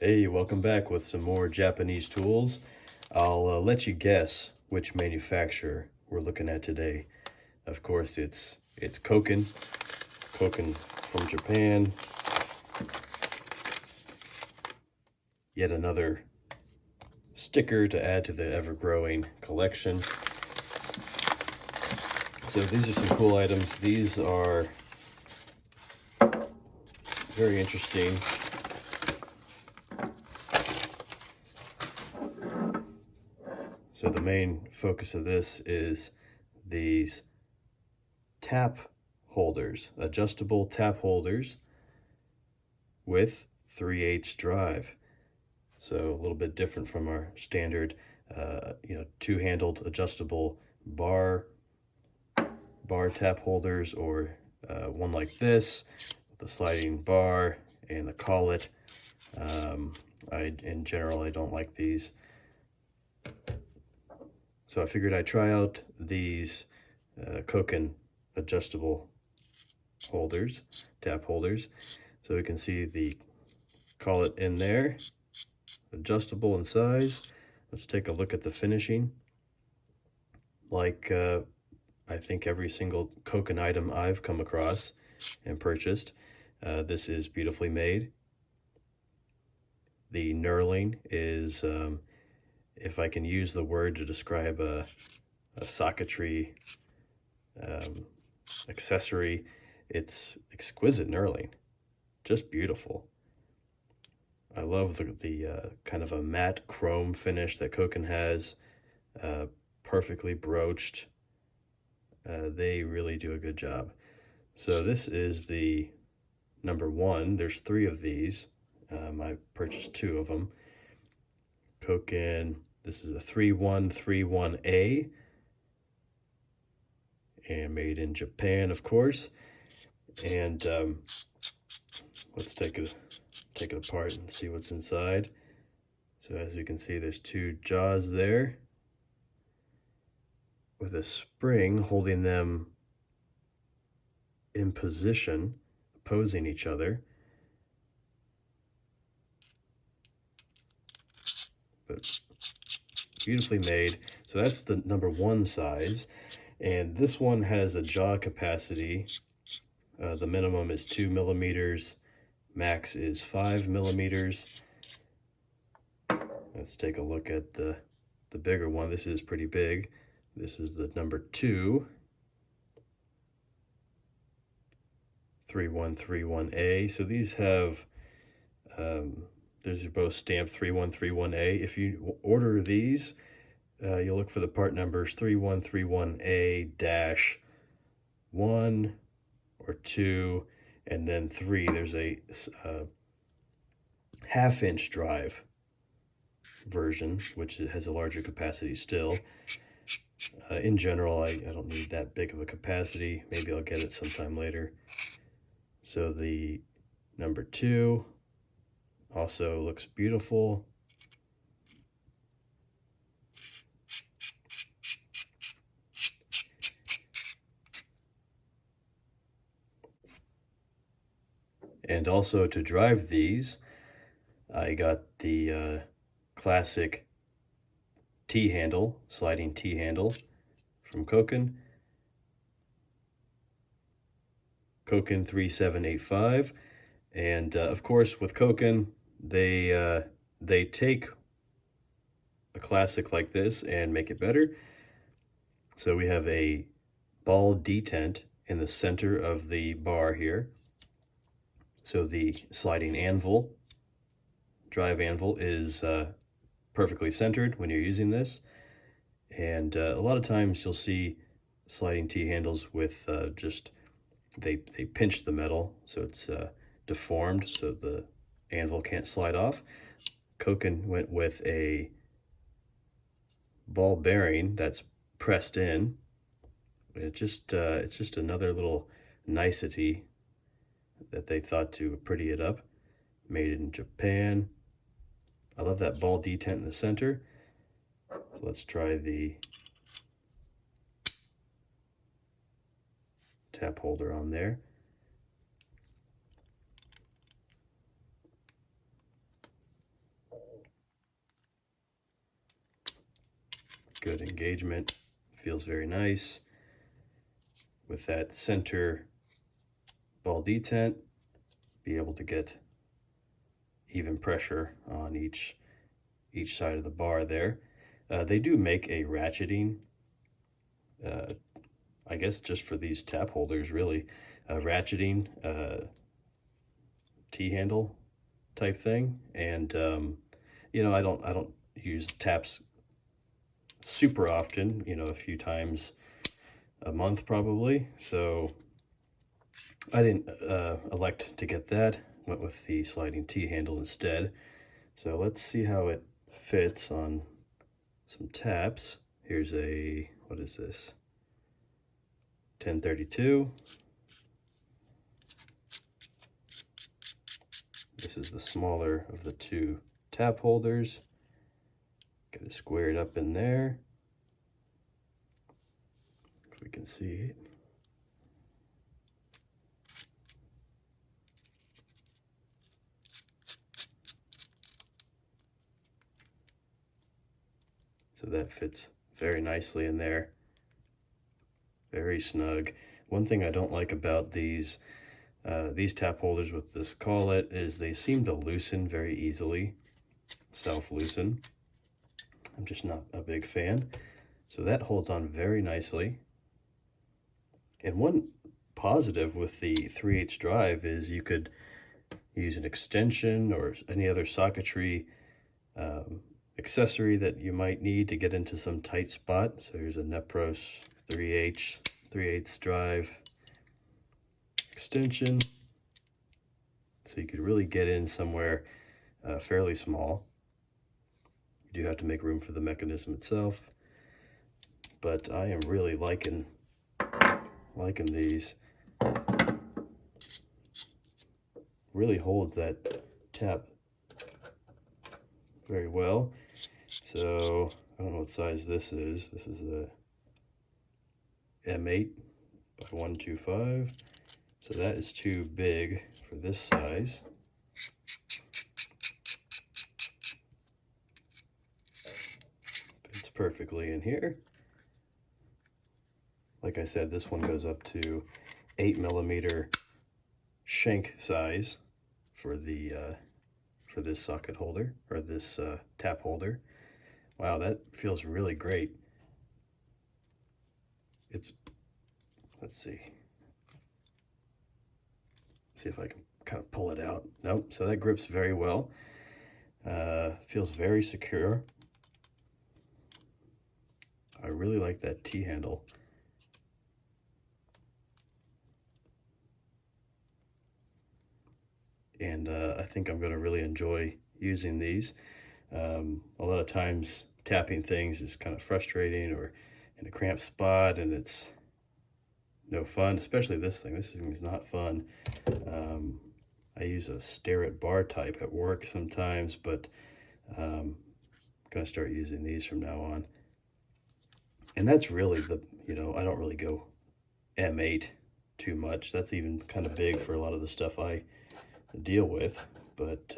Hey, welcome back with some more Japanese tools. I'll let you guess which manufacturer we're looking at today. Of course, it's Koken from Japan. Yet another sticker to add to the ever-growing collection. So these are some cool items. These are very interesting. So the main focus of this is these tap holders, adjustable tap holders with 3/8 drive. So a little bit different from our standard, two-handled adjustable bar tap holders, or one like this with a sliding bar and the collet. In general, I don't like these. So I figured I'd try out these Koken adjustable holders, tap holders. So we can see the collet in there, adjustable in size. Let's take a look at the finishing. Like I think every single Koken item I've come across and purchased, this is beautifully made. The knurling is, if I can use the word to describe a socketry accessory, it's exquisite knurling, just beautiful. I love the kind of a matte chrome finish that Koken has, perfectly broached. They really do a good job. So this is the number one. There's 3 of these. I purchased 2 of them. Koken, this is a 3131A, and made in Japan, of course. And let's take it apart and see what's inside. So as you can see, there's 2 jaws there with a spring holding them in position, opposing each other. But beautifully made. So that's the number 1 size. And this one has a jaw capacity. The minimum is 2 millimeters. Max is 5 millimeters. Let's take a look at the bigger one. This is pretty big. This is the number 2, 3131A. So these have, these are both stamped 3131A. If you order these, you'll look for the part numbers 3131A-1 or 2, and then 3. There's a half-inch drive version, which has a larger capacity still. In general, I don't need that big of a capacity. Maybe I'll get it sometime later. So the number 2 also looks beautiful. And also to drive these, I got the classic T-handle, sliding T-handle from Koken. Koken 3785. And of course, with Koken, they take a classic like this and make it better. So we have a ball detent in the center of the bar here. So the sliding anvil, drive anvil, is perfectly centered when you're using this. And a lot of times you'll see sliding T-handles with just, they pinch the metal so it's deformed so the anvil can't slide off. Koken went with a ball bearing that's pressed in. It's just another little nicety that they thought to pretty it up. Made in Japan. I love that ball detent in the center. So let's try the tap holder on there. Good engagement, feels very nice. With that center ball detent, be able to get even pressure on each side of the bar there. They do make a ratcheting, I guess just for these tap holders really, ratcheting T-handle type thing. And you know, I don't use taps super often, you know, a few times a month probably, so I didn't elect to get that, went with the sliding T-handle instead. So let's see how it fits on some taps. Here's a, what is this, 1032. This is the smaller of the two tap holders. Got to square it up in there, if we can see it. So that fits very nicely in there. Very snug. One thing I don't like about these tap holders with this collet is they seem to loosen very easily, self-loosen. I'm just not a big fan. So that holds on very nicely. And one positive with the 3/8 drive is you could use an extension or any other socketry accessory that you might need to get into some tight spot. So here's a Nepros 3/8 drive extension. So you could really get in somewhere fairly small. You do have to make room for the mechanism itself, but I am really liking these. Really holds that tap very well. So I don't know what size this is. This is a M8 by 125. So that is too big for this size. Fits perfectly in here. Like I said, this one goes up to 8mm shank size for the for this socket holder, or this tap holder. Wow, that feels really great. It's, let's see if I can kind of pull it out. Nope, so that grips very well. Feels very secure. I really like that T-handle. And I think I'm going to really enjoy using these. A lot of times tapping things is kind of frustrating or in a cramped spot, and it's no fun, especially this thing. This thing is not fun. I use a stare-at bar type at work sometimes, but I'm going to start using these from now on. And that's really the, you know, I don't really go M8 too much. That's even kind of big for a lot of the stuff I deal with, but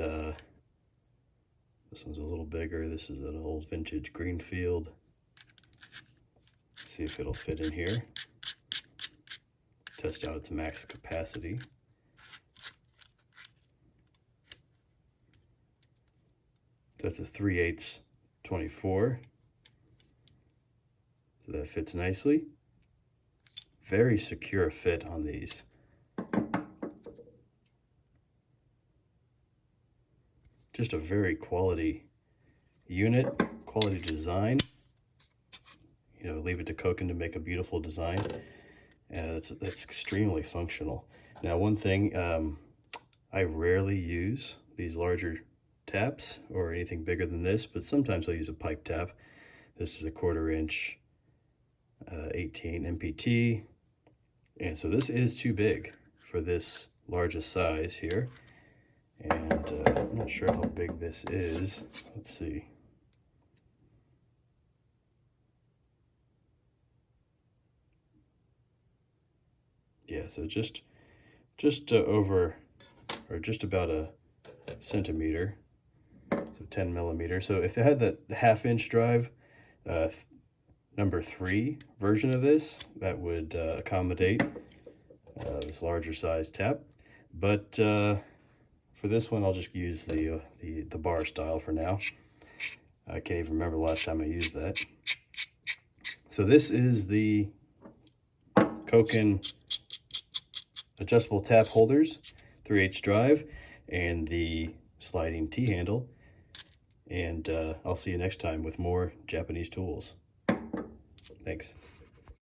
this one's a little bigger. This is an old vintage Greenfield. See if it'll fit in here. Test out its max capacity. That's a 3/8 24. So that fits nicely. Very secure fit on these. Just a very quality unit, quality design. You know, leave it to Koken to make a beautiful design. That's extremely functional. Now, one thing, I rarely use these larger taps or anything bigger than this, but sometimes I'll use a pipe tap. This is a 1/4 inch 18 MPT, and so this is too big for this largest size here. And I'm not sure how big this is. Let's see. Yeah, so just over, or just about a centimeter, so 10mm. So if they had that 1/2 inch drive, number 3 version of this that would accommodate this larger size tap. But for this one, I'll just use the bar style for now. I can't even remember the last time I used that. So this is the Koken adjustable tap holders, 3/8 drive, and the sliding T-handle. And I'll see you next time with more Japanese tools. Thanks.